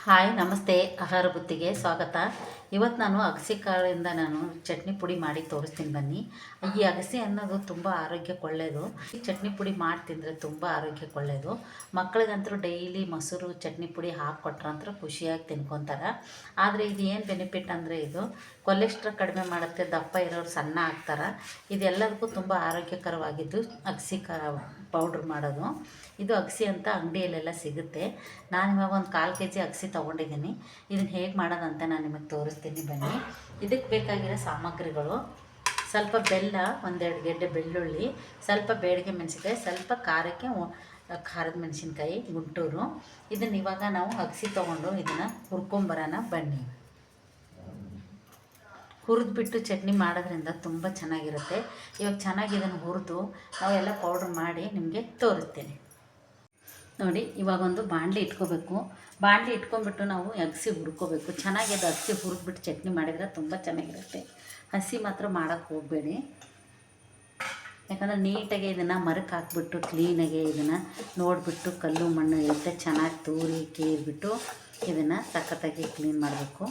Hi ನಮಸ್ತೆ. ಆಹಾರ ಬುತ್ತಿಗೆ ಸ್ವಾಗತ. ಇವತ್ತು ನಾನು ಅಗಸೆ ಕಾಳಿಂದ ನಾನು ಚಟ್ನಿ ಪುಡಿ ಮಾಡಿ ತೋರಿಸ್ತೀನಿ ಬನ್ನಿ. ಈ ಅಗಸೆ ಅನ್ನೋದು ತುಂಬ ಆರೋಗ್ಯಕ್ಕೆ ಒಳ್ಳೆಯದು. ಈ ಚಟ್ನಿ ಪುಡಿ ಮಾಡಿ ತಿಂದರೆ ತುಂಬ ಆರೋಗ್ಯಕ್ಕೆ ಒಳ್ಳೆಯದು. ಮಕ್ಕಳಿಗಂತೂ ಡೈಲಿ ಮೊಸರು ಚಟ್ನಿ ಪುಡಿ ಹಾಕ್ಕೊಟ್ರಂತೂ ಖುಷಿಯಾಗಿ ತಿನ್ಕೊತಾರೆ. ಆದರೆ ಇದು ಏನು ಬೆನಿಫಿಟ್ ಅಂದರೆ ಇದು ಕೊಲೆಸ್ಟ್ರಾಲ್ ಕಡಿಮೆ ಮಾಡುತ್ತೆ, ದಪ್ಪ ಇರೋರು ಸಣ್ಣ ಆಗ್ತಾರೆ. ಇದೆಲ್ಲದಕ್ಕೂ ತುಂಬ ಆರೋಗ್ಯಕರವಾಗಿದ್ದು ಅಗಸೆ ಪೌಡ್ರ್ ಮಾಡೋದು. ಇದು ಅಗಸೆ ಅಂತ ಅಂಗಡಿಯಲ್ಲೆಲ್ಲ ಸಿಗುತ್ತೆ. ನಾನು ಇವಾಗ ಒಂದು 1/4 kg ಅಗಸೆ ತೊಗೊಂಡಿದ್ದೀನಿ. ಇದನ್ನು ಹೇಗೆ ಮಾಡೋದಂತ ನಾನು ನಿಮಗೆ ತೋರಿಸ್ತೀನಿ ಬನ್ನಿ. ಇದಕ್ಕೆ ಬೇಕಾಗಿರೋ ಸಾಮಗ್ರಿಗಳು: ಸ್ವಲ್ಪ ಬೆಲ್ಲ, 1-2 ಗೆಡ್ಡೆ ಬೆಳ್ಳುಳ್ಳಿ, ಸ್ವಲ್ಪ ಬೇಡಿಗೆ ಮೆಣಸಿನ್ಕಾಯಿ, ಸ್ವಲ್ಪ ಖಾರಕ್ಕೆ ಖಾರದ ಮೆಣಸಿನ್ಕಾಯಿ ಗುಂಟೂರು. ಇದನ್ನು ಇವಾಗ ನಾವು ಅಗಸೆ ತೊಗೊಂಡು ಇದನ್ನು ಹುರ್ಕೊಂಬರೋಣ ಬನ್ನಿ. ಹುರಿದ್ಬಿಟ್ಟು ಚಟ್ನಿ ಮಾಡೋದ್ರಿಂದ ತುಂಬ ಚೆನ್ನಾಗಿರುತ್ತೆ. ಇವಾಗ ಚೆನ್ನಾಗಿ ಇದನ್ನು ಹುರಿದು ನಾವೆಲ್ಲ ಪೌಡ್ರ್ ಮಾಡಿ ನಿಮಗೆ ತೋರಿಸ್ತೀನಿ ನೋಡಿ. ಇವಾಗ ಒಂದು ಬಾಣಲಿ ಇಟ್ಕೋಬೇಕು. ಬಾಣಲಿ ಇಟ್ಕೊಂಡ್ಬಿಟ್ಟು ನಾವು ಅಗಸೆ ಹುರ್ಕೋಬೇಕು. ಚೆನ್ನಾಗಿ ಅದು ಅಗಸೆ ಹುರಿದ್ಬಿಟ್ಟು ಚಟ್ನಿ ಮಾಡಿದರೆ ತುಂಬ ಚೆನ್ನಾಗಿರುತ್ತೆ. ಹಸಿ ಮಾತ್ರ ಮಾಡೋಕ್ಕೆ ಹೋಗಬೇಡಿ, ಯಾಕಂದರೆ ನೀಟಾಗಿ ಇದನ್ನು ಮರಕ್ಕೆ ಹಾಕ್ಬಿಟ್ಟು ಕ್ಲೀನಾಗಿ ಇದನ್ನು ನೋಡಿಬಿಟ್ಟು ಕಲ್ಲು ಮಣ್ಣು ಇರುತ್ತೆ ಚೆನ್ನಾಗಿ ತೂರಿ ಕೇರಿಬಿಟ್ಟು ಇದನ್ನು ಸಖತ್ತಾಗಿ ಕ್ಲೀನ್ ಮಾಡಬೇಕು.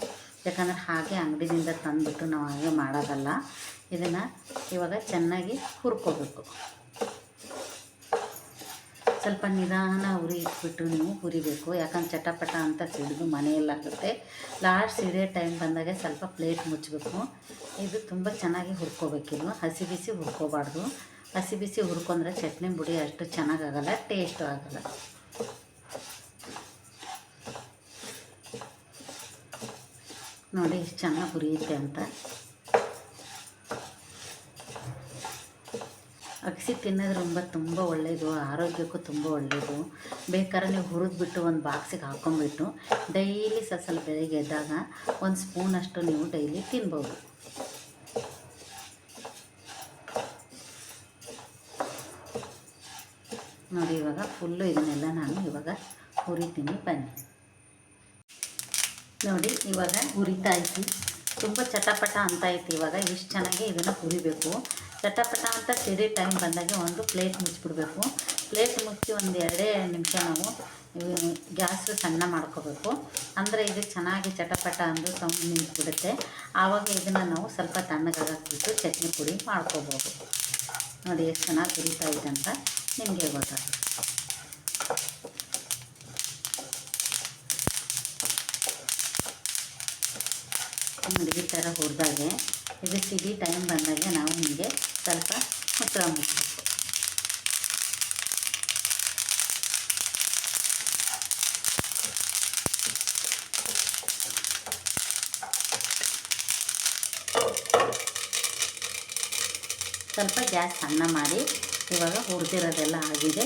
ಯಾಕಂದರೆ ಹಾಗೆ ಅಂಗಡಿಯಿಂದ ತಂದುಬಿಟ್ಟು ನಾವು ಹಾಗೆ ಮಾಡೋದಲ್ಲ. ಇದನ್ನು ಇವಾಗ ಚೆನ್ನಾಗಿ ಹುರ್ಕೋಬೇಕು. ಸ್ವಲ್ಪ ನಿಧಾನ ಉರಿ ಇಟ್ಬಿಟ್ಟು ನೀವು ಹುರಿಬೇಕು, ಯಾಕಂದ್ರೆ ಚಟಪಟ ಅಂತ ಸಿಡಿದು ಮನೆಯಲ್ಲಾಗುತ್ತೆ. ಲಾಸ್ಟ್ ಸಿಡಿಯೋ ಟೈಮ್ ಬಂದಾಗ ಸ್ವಲ್ಪ ಪ್ಲೇಟ್ ಮುಚ್ಚಬೇಕು. ಇದು ತುಂಬ ಚೆನ್ನಾಗಿ ಹುರ್ಕೋಬೇಕಿದು. ಹಸಿ ಬಿಸಿ ಹುರ್ಕೋಬಾರ್ದು. ಹಸಿ ಬಿಸಿ ಹುರ್ಕೊಂಡ್ರೆ ಚಟ್ನಿ ಪುಡಿ ಅಷ್ಟು ಚೆನ್ನಾಗಾಗಲ್ಲ, ಟೇಸ್ಟು ಆಗಲ್ಲ. ನೋಡಿ ಎಷ್ಟು ಚೆನ್ನಾಗಿ ಹುರಿಯುತ್ತೆ ಅಂತ. ಅಗಸೆ ತಿನ್ನೋದ್ರಿಂದ ತುಂಬ ಒಳ್ಳೆಯದು, ಆರೋಗ್ಯಕ್ಕೂ ತುಂಬ ಒಳ್ಳೆಯದು. ಬೇಕಾದ್ರೆ ನೀವು ಹುರಿದ್ಬಿಟ್ಟು ಒಂದು ಬಾಕ್ಸಿಗೆ ಹಾಕ್ಕೊಂಬಿಟ್ಟು ಡೈಲಿ ಸ್ವಲ್ಪ ಬೆಳಗ್ಗೆ ಎದ್ದಾಗ 1 ಸ್ಪೂನಷ್ಟು ನೀವು ಡೈಲಿ ತಿನ್ಬೋದು. ನೋಡಿ ಇವಾಗ ಫುಲ್ಲು ಇದನ್ನೆಲ್ಲ ನಾನು ಇವಾಗ ಹುರಿತೀನಿ ಬನ್ನಿ. ನೋಡಿ ಇವಾಗ ಹುರಿತಾ ಐತಿ, ತುಂಬ ಚಟಪಟ ಅಂತ ಐತಿ. ಇವಾಗ ಇಷ್ಟು ಚೆನ್ನಾಗಿ ಇದನ್ನು ಹುರಿಬೇಕು. ಚಟಪಟ ಅಂತ ಸಿಡಿ ಟೈಮ್ ಬಂದಾಗೆ ಒಂದು ಪ್ಲೇಟ್ ಮುಚ್ಚಿಬಿಡ್ಬೇಕು. ಪ್ಲೇಟ್ ಮುಚ್ಚಿ ಒಂದು 2 ನಿಮಿಷ ನಾವು ಗ್ಯಾಸ್ ಸಣ್ಣ ಮಾಡ್ಕೋಬೇಕು. ಅಂದರೆ ಇದು ಚೆನ್ನಾಗಿ ಚಟಪಟ ಅಂದು ಸೌಂಡ್ ನಿಂತ್ಬಿಡುತ್ತೆ. ಆವಾಗ ಇದನ್ನು ನಾವು ಸ್ವಲ್ಪ ತಣ್ಣಗಾಕಿಬಿಟ್ಟು ಚಟ್ನಿ ಪುಡಿ ಮಾಡ್ಕೋಬೋದು. ನೋಡಿ ಎಷ್ಟು ಚೆನ್ನಾಗಿ ಹುರಿತಾ ಇದೆ ಅಂತ ನಿಮಗೆ ಗೊತ್ತಾಗುತ್ತೆ. ನೋಡಿ ಈ ಥರ ಹುರಿದಾಗೆ ಇದು ಸಿಡಿ ಟೈಮ್ ಬಂದಾಗೆ ನಾವು ನಿಮಗೆ ಸ್ವಲ್ಪ ಮುಚ್ಚಳ ಮುಚ್ಚಬೇಕು. ಸ್ವಲ್ಪ ಗ್ಯಾಸ್ ಸಣ್ಣ ಮಾಡಿ ಇವಾಗ ಹುರಿದಿರೋದೆಲ್ಲ ಆಗಿದೆ.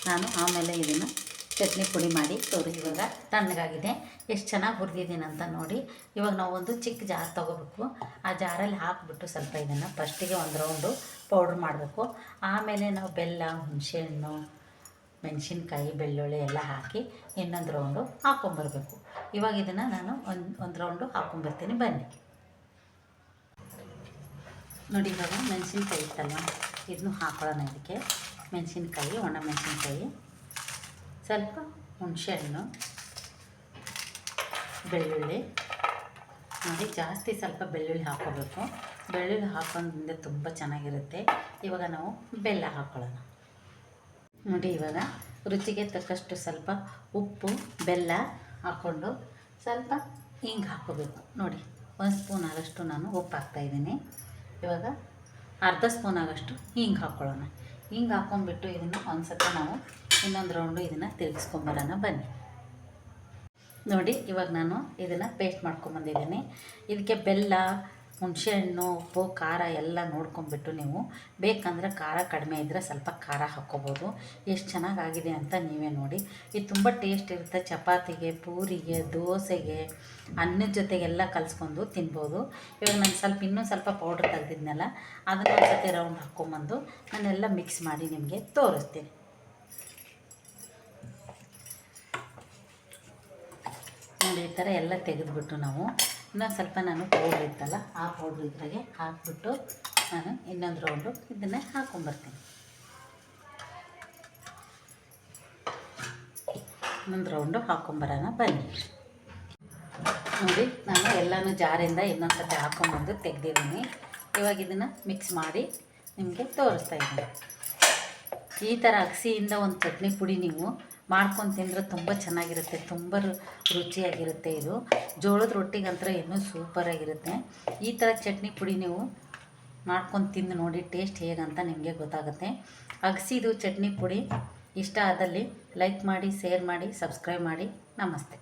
ನಾನು ಆಮೇಲೆ ಇದನ್ನು ಚಟ್ನಿ ಪುಡಿ ಮಾಡಿ ಇವಾಗ ತಣ್ಣಗಾಗಿದೆ. ಎಷ್ಟು ಚೆನ್ನಾಗಿ ಹುರಿದಿದ್ದೀನಿ ಅಂತ ನೋಡಿ. ಇವಾಗ ನಾವು ಒಂದು ಚಿಕ್ಕ ಜಾರ್ ತೊಗೋಬೇಕು. ಆ ಜಾರಲ್ಲಿ ಹಾಕಿಬಿಟ್ಟು ಸ್ವಲ್ಪ ಇದನ್ನು ಫಸ್ಟಿಗೆ 1 ರೌಂಡು ಪೌಡ್ರ್ ಮಾಡಬೇಕು. ಆಮೇಲೆ ನಾವು ಬೆಲ್ಲ, ಹುಣಸೆಹಣ್ಣು, ಮೆಣಸಿನ್ಕಾಯಿ, ಬೆಳ್ಳುಳ್ಳಿ ಎಲ್ಲ ಹಾಕಿ ಇನ್ನೊಂದು ರೌಂಡು ಹಾಕ್ಕೊಂಬರ್ಬೇಕು. ಇವಾಗ ಇದನ್ನು ನಾನು ಒಂದು ರೌಂಡು ಹಾಕ್ಕೊಂಬರ್ತೀನಿ ಬನ್ನಿ. ನೋಡಿ ಇವಾಗ ಮೆಣಸಿನ್ಕಾಯಿ ಇತ್ತಲ್ಲ, ಇದನ್ನು ಹಾಕೊಳ್ಳೋಣ. ಇದಕ್ಕೆ ಮೆಣಸಿನ್ಕಾಯಿ, ಒಣ ಮೆಣಸಿನ್ಕಾಯಿ, ಸ್ವಲ್ಪ ಹುಣಸೆಹಣ್ಣು, ಬೆಳ್ಳುಳ್ಳಿ. ನೋಡಿ ಜಾಸ್ತಿ ಸ್ವಲ್ಪ ಬೆಳ್ಳುಳ್ಳಿ ಹಾಕ್ಕೋಬೇಕು. ಬೆಳ್ಳುಳ್ಳಿ ಹಾಕೋದ್ರಿಂದ ತುಂಬ ಚೆನ್ನಾಗಿರುತ್ತೆ. ಇವಾಗ ನಾವು ಬೆಲ್ಲ ಹಾಕ್ಕೊಳ್ಳೋಣ. ನೋಡಿ ಇವಾಗ ರುಚಿಗೆ ತಕ್ಕಷ್ಟು ಸ್ವಲ್ಪ ಉಪ್ಪು, ಬೆಲ್ಲ ಹಾಕ್ಕೊಂಡು ಸ್ವಲ್ಪ ಹಿಂಗೆ ಹಾಕ್ಕೋಬೇಕು. ನೋಡಿ 1 ಸ್ಪೂನ್ ಆಗೋಷ್ಟು ನಾನು ಉಪ್ಪು ಹಾಕ್ತಾಯಿದ್ದೀನಿ. ಇವಾಗ ಅರ್ಧ ಸ್ಪೂನ್ ಆಗೋಷ್ಟು ಹಿಂಗೆ ಹಾಕ್ಕೊಳ್ಳೋಣ. ಹಿಂಗೆ ಹಾಕ್ಕೊಂಡ್ಬಿಟ್ಟು ಇದನ್ನು ಒಂದು ಸತಿ ನಾವು ಇನ್ನೊಂದು ರೌಂಡು ಇದನ್ನು ತಿರುಗಿಸ್ಕೊಂಬರೋಣ ಬನ್ನಿ. ನೋಡಿ ಇವಾಗ ನಾನು ಇದನ್ನು ಪೇಸ್ಟ್ ಮಾಡ್ಕೊಂಬಂದಿದ್ದೀನಿ. ಇದಕ್ಕೆ ಬೆಲ್ಲ, ಹುಣಸೆಹಣ್ಣು, ಉಪ್ಪು, ಖಾರ ಎಲ್ಲ ನೋಡ್ಕೊಂಬಿಟ್ಟು ನೀವು ಬೇಕಂದರೆ ಖಾರ ಕಡಿಮೆ ಇದ್ದರೆ ಸ್ವಲ್ಪ ಖಾರ ಹಾಕ್ಕೋಬೋದು. ಎಷ್ಟು ಚೆನ್ನಾಗಾಗಿದೆ ಅಂತ ನೀವೇ ನೋಡಿ. ಇದು ತುಂಬ ಟೇಸ್ಟ್ ಇರುತ್ತೆ. ಚಪಾತಿಗೆ, ಪೂರಿಗೆ, ದೋಸೆಗೆ, ಅನ್ನದ ಜೊತೆಗೆಲ್ಲ ಕಲಿಸ್ಕೊಂಡು ತಿನ್ಬೋದು. ಇವಾಗ ನಾನು ಸ್ವಲ್ಪ ಇನ್ನೂ ಸ್ವಲ್ಪ ಪೌಡ್ರ್ ತೆಗೆದಿದ್ನಲ್ಲ, ಅದನ್ನು ಒಂದು ಸತಿ ರೌಂಡ್ ಹಾಕ್ಕೊಂಬಂದು ನಾನೆಲ್ಲ ಮಿಕ್ಸ್ ಮಾಡಿ ನಿಮಗೆ ತೋರಿಸ್ತೀನಿ. ನೋಡಿ ಈ ಥರ ಎಲ್ಲ ತೆಗೆದುಬಿಟ್ಟು ನಾವು ಇನ್ನೊಂದು ಸ್ವಲ್ಪ ನಾನು ಪೌಡ್ರ್ ಇತ್ತಲ್ಲ, ಆ ಪೌಡ್ರ್ ಇದ್ರಾಗೆ ಹಾಕಿಬಿಟ್ಟು ನಾನು ಇನ್ನೊಂದು ರೌಂಡು ಇದನ್ನೇ ಹಾಕ್ಕೊಂಬರ್ತೀನಿ. ಇನ್ನೊಂದು ರೌಂಡು ಹಾಕ್ಕೊಂಬರೋಣ ಬನ್ನಿ. ನೋಡಿ ನಾನು ಎಲ್ಲನೂ ಜಾರಿಂದ ಇನ್ನೊಂದು ಸತಿ ಹಾಕ್ಕೊಂಬಂದು ತೆಗೆದಿದ್ದೀನಿ. ಇವಾಗ ಇದನ್ನು ಮಿಕ್ಸ್ ಮಾಡಿ ನಿಮಗೆ ತೋರಿಸ್ತಾ ಇದ್ದೀನಿ. ಈ ಥರ ಅಗಸೆಯಿಂದ ಒಂದು ಚಟ್ನಿ ಪುಡಿ ನೀವು ಮಾಡ್ಕೊಂಡು ತಿಂದರೆ ತುಂಬ ಚೆನ್ನಾಗಿರುತ್ತೆ, ತುಂಬ ರುಚಿಯಾಗಿರುತ್ತೆ. ಇದು ಜೋಳದ ರೊಟ್ಟಿಗಂತರ ಇನ್ನೂ ಸೂಪರಾಗಿರುತ್ತೆ. ಈ ಥರ ಚಟ್ನಿ ಪುಡಿ ನೀವು ಮಾಡ್ಕೊಂಡು ತಿಂದು ನೋಡಿ ಟೇಸ್ಟ್ ಹೇಗಂತ ನಿಮಗೆ ಗೊತ್ತಾಗುತ್ತೆ. ಅಗಸೆದು ಚಟ್ನಿ ಪುಡಿ ಇಷ್ಟ ಆದಲ್ಲಿ ಲೈಕ್ ಮಾಡಿ, ಶೇರ್ ಮಾಡಿ, ಸಬ್ಸ್ಕ್ರೈಬ್ ಮಾಡಿ. ನಮಸ್ತೆ.